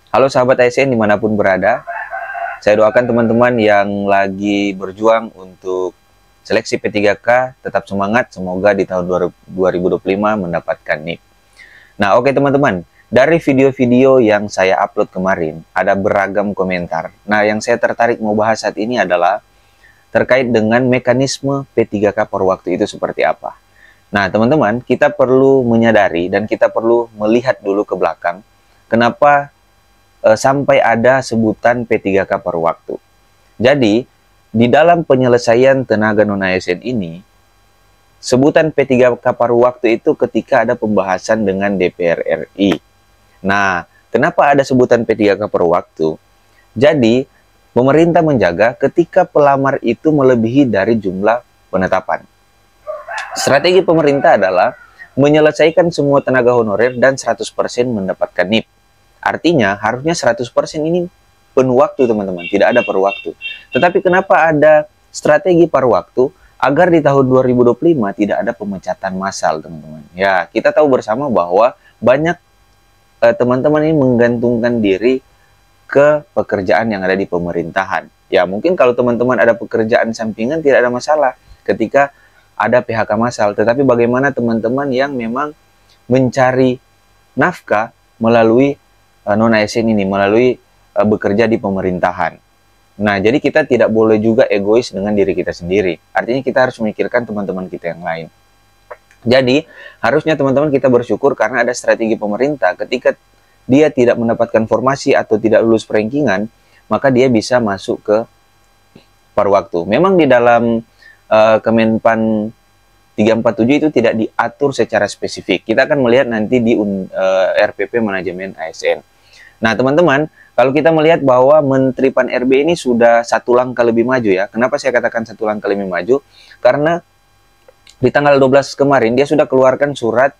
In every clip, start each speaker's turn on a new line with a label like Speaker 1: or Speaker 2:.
Speaker 1: Halo sahabat ASN dimanapun berada, saya doakan teman-teman yang lagi berjuang untuk seleksi P3K tetap semangat, semoga di tahun 2025 mendapatkan NIP. Nah oke teman-teman, dari video-video yang saya upload kemarin, ada beragam komentar. Nah yang saya tertarik mau bahas saat ini adalah terkait dengan mekanisme P3K per waktu itu seperti apa. Nah teman-teman, kita perlu menyadari dan kita perlu melihat dulu ke belakang, kenapa sampai ada sebutan P3K per waktu. Jadi, di dalam penyelesaian tenaga non-ASN ini, sebutan P3K per waktu itu ketika ada pembahasan dengan DPR RI. Nah, kenapa ada sebutan P3K per waktu? Jadi, pemerintah menjaga ketika pelamar itu melebihi dari jumlah penetapan. Strategi pemerintah adalah menyelesaikan semua tenaga honorer dan 100% mendapatkan NIP. Artinya harusnya 100% ini penuh waktu teman-teman, tidak ada paruh waktu. Tetapi kenapa ada strategi paruh waktu? Agar di tahun 2025 tidak ada pemecatan massal teman-teman. Ya, kita tahu bersama bahwa banyak teman-teman ini menggantungkan diri ke pekerjaan yang ada di pemerintahan. Ya, mungkin kalau teman-teman ada pekerjaan sampingan tidak ada masalah ketika ada PHK massal. Tetapi bagaimana teman-teman yang memang mencari nafkah melalui non-ASN ini, melalui bekerja di pemerintahan. Nah, jadi kita tidak boleh juga egois dengan diri kita sendiri. Artinya kita harus memikirkan teman-teman kita yang lain. Jadi, harusnya teman-teman kita bersyukur karena ada strategi pemerintah. Ketika dia tidak mendapatkan formasi atau tidak lulus perankingan, maka dia bisa masuk ke paruh waktu. Memang di dalam Kemenpan 347 itu tidak diatur secara spesifik. Kita akan melihat nanti di RPP Manajemen ASN. Nah, teman-teman, kalau kita melihat bahwa Menteri Pan-RB ini sudah satu langkah lebih maju ya. Kenapa saya katakan satu langkah lebih maju? Karena di tanggal 12 kemarin dia sudah keluarkan surat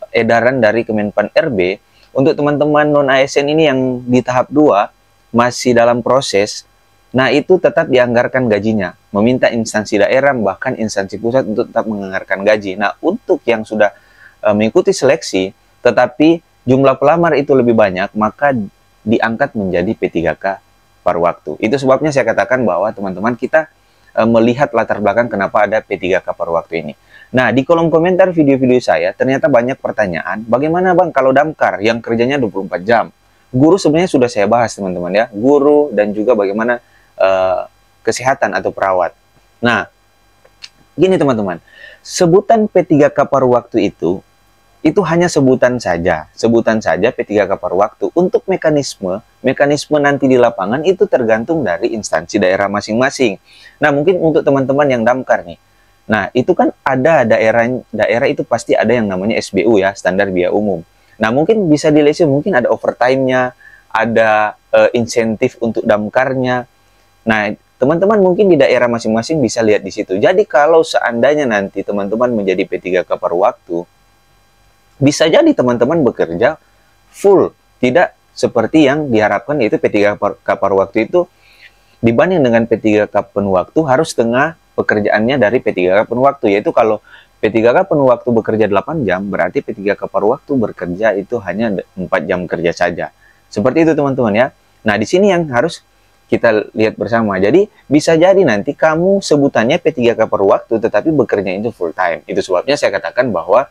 Speaker 1: edaran dari Kemenpan-RB untuk teman-teman non-ASN ini yang di tahap 2 masih dalam proses. Nah, itu tetap dianggarkan gajinya. Meminta instansi daerah, bahkan instansi pusat untuk tetap menganggarkan gaji. Nah, untuk yang sudah mengikuti seleksi, tetapi jumlah pelamar itu lebih banyak, maka diangkat menjadi P3K per waktu. Itu sebabnya saya katakan bahwa teman-teman kita melihat latar belakang kenapa ada P3K per waktu ini. Nah, di kolom komentar video-video saya, ternyata banyak pertanyaan, bagaimana Bang kalau damkar yang kerjanya 24 jam? Guru sebenarnya sudah saya bahas teman-teman ya, guru dan juga bagaimana kesehatan atau perawat. Nah, gini teman-teman, sebutan P3K per waktu itu hanya sebutan saja P3K per waktu. Untuk mekanisme nanti di lapangan itu tergantung dari instansi daerah masing-masing. Nah, mungkin untuk teman-teman yang damkar nih, nah itu kan ada daerah itu pasti ada yang namanya SBU ya, standar biaya umum. Nah, mungkin bisa dilihat, mungkin ada overtime-nya, ada insentif untuk damkarnya. Nah, teman-teman mungkin di daerah masing-masing bisa lihat di situ. Jadi kalau seandainya nanti teman-teman menjadi P3K per waktu, bisa jadi teman-teman bekerja full, tidak seperti yang diharapkan, yaitu P3K per waktu itu dibanding dengan P3K penuh waktu harus setengah pekerjaannya dari P3K penuh waktu. Yaitu kalau P3K penuh waktu bekerja 8 jam, berarti P3K per waktu bekerja itu hanya 4 jam kerja saja. Seperti itu teman-teman ya. Nah, di sini yang harus kita lihat bersama. Jadi bisa jadi nanti kamu sebutannya P3K per waktu tetapi bekerja itu full time. Itu sebabnya saya katakan bahwa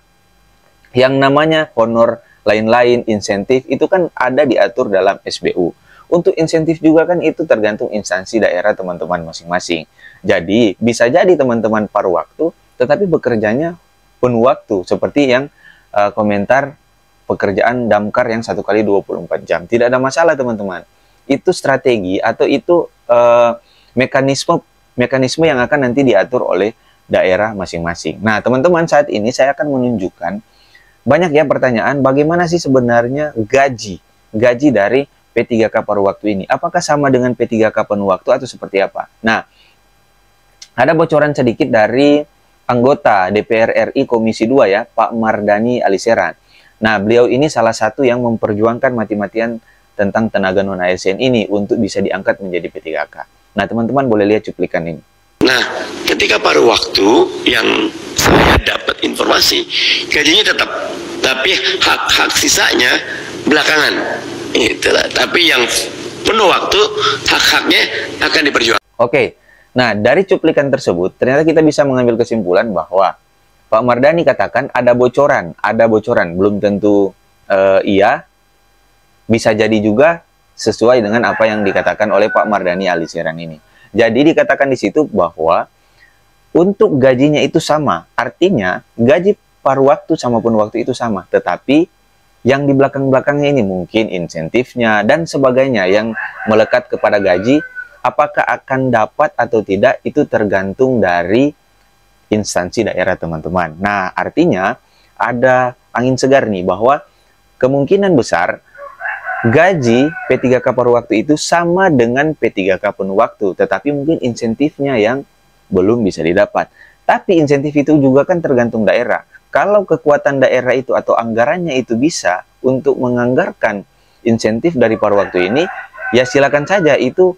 Speaker 1: yang namanya honor lain-lain, insentif itu kan ada diatur dalam SBU. Untuk insentif juga kan itu tergantung instansi daerah teman-teman masing-masing. Jadi bisa jadi teman-teman paruh waktu tetapi bekerjanya penuh waktu seperti yang komentar pekerjaan damkar yang 1 kali 24 jam. Tidak ada masalah teman-teman. Itu strategi atau itu mekanisme yang akan nanti diatur oleh daerah masing-masing. Nah, teman-teman, saat ini saya akan menunjukkan banyak ya pertanyaan, bagaimana sih sebenarnya gaji dari P3K per waktu ini? Apakah sama dengan P3K penuh waktu atau seperti apa? Nah, ada bocoran sedikit dari anggota DPR RI Komisi 2 ya, Pak Mardani Alisera. Nah, beliau ini salah satu yang memperjuangkan mati-matian tentang tenaga non-ASN ini untuk bisa diangkat menjadi P3K. Nah, teman-teman boleh lihat cuplikan ini.
Speaker 2: Nah, ketika paruh waktu yang saya dapat informasi, gajinya tetap, tapi hak-hak sisanya belakangan. Itulah. Tapi yang penuh waktu, hak-haknya akan diperjuangkan.
Speaker 1: Oke, nah dari cuplikan tersebut ternyata kita bisa mengambil kesimpulan bahwa Pak Mardhani katakan ada bocoran, belum tentu iya, bisa jadi juga sesuai dengan apa yang dikatakan oleh Pak Mardhani Alisera ini. Jadi dikatakan di situ bahwa untuk gajinya itu sama, artinya gaji paruh waktu sama penuh waktu itu sama, tetapi yang di belakang-belakangnya ini mungkin insentifnya dan sebagainya yang melekat kepada gaji, apakah akan dapat atau tidak itu tergantung dari instansi daerah teman-teman. Nah, artinya ada angin segar nih bahwa kemungkinan besar gaji P3K paruh waktu itu sama dengan P3K penuh waktu, tetapi mungkin insentifnya yang belum bisa didapat. Tapi insentif itu juga kan tergantung daerah. Kalau kekuatan daerah itu atau anggarannya itu bisa untuk menganggarkan insentif dari paruh waktu ini, ya silakan saja, itu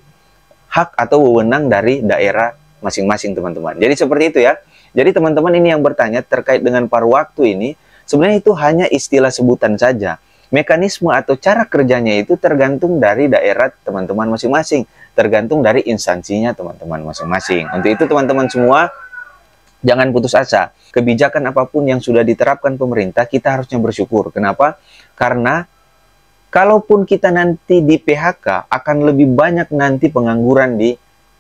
Speaker 1: hak atau wewenang dari daerah masing-masing teman-teman. Jadi seperti itu ya. Jadi teman-teman ini yang bertanya terkait dengan paruh waktu ini, sebenarnya itu hanya istilah sebutan saja. Mekanisme atau cara kerjanya itu tergantung dari daerah teman-teman masing-masing, tergantung dari instansinya teman-teman masing-masing. Untuk itu teman-teman semua, jangan putus asa. Kebijakan apapun yang sudah diterapkan pemerintah, kita harusnya bersyukur. Kenapa? Karena kalaupun kita nanti di PHK, akan lebih banyak nanti pengangguran di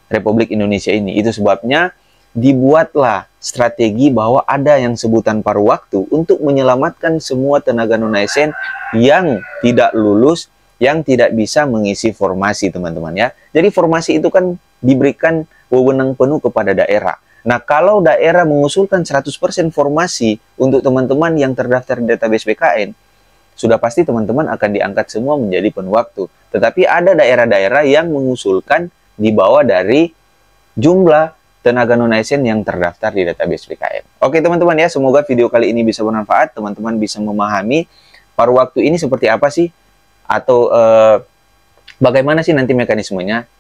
Speaker 1: Republik Indonesia ini. Itu sebabnya dibuatlah strategi bahwa ada yang sebutan paruh waktu untuk menyelamatkan semua tenaga non-ASN yang tidak lulus, yang tidak bisa mengisi formasi teman-teman ya. Jadi formasi itu kan diberikan wewenang penuh kepada daerah. Nah, kalau daerah mengusulkan 100% formasi untuk teman-teman yang terdaftar di database BKN, sudah pasti teman-teman akan diangkat semua menjadi penuh waktu. Tetapi ada daerah-daerah yang mengusulkan di bawah dari jumlah tenaga non-ASN yang terdaftar di database BKN. Oke teman-teman ya, semoga video kali ini bisa bermanfaat. Teman-teman bisa memahami paruh waktu ini seperti apa sih, atau bagaimana sih nanti mekanismenya.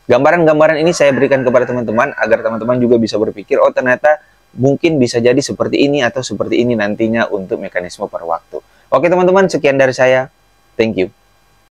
Speaker 1: Gambaran-gambaran ini saya berikan kepada teman-teman agar teman-teman juga bisa berpikir, oh ternyata mungkin bisa jadi seperti ini atau seperti ini nantinya untuk mekanisme paruh waktu. Oke teman-teman, sekian dari saya. Thank you.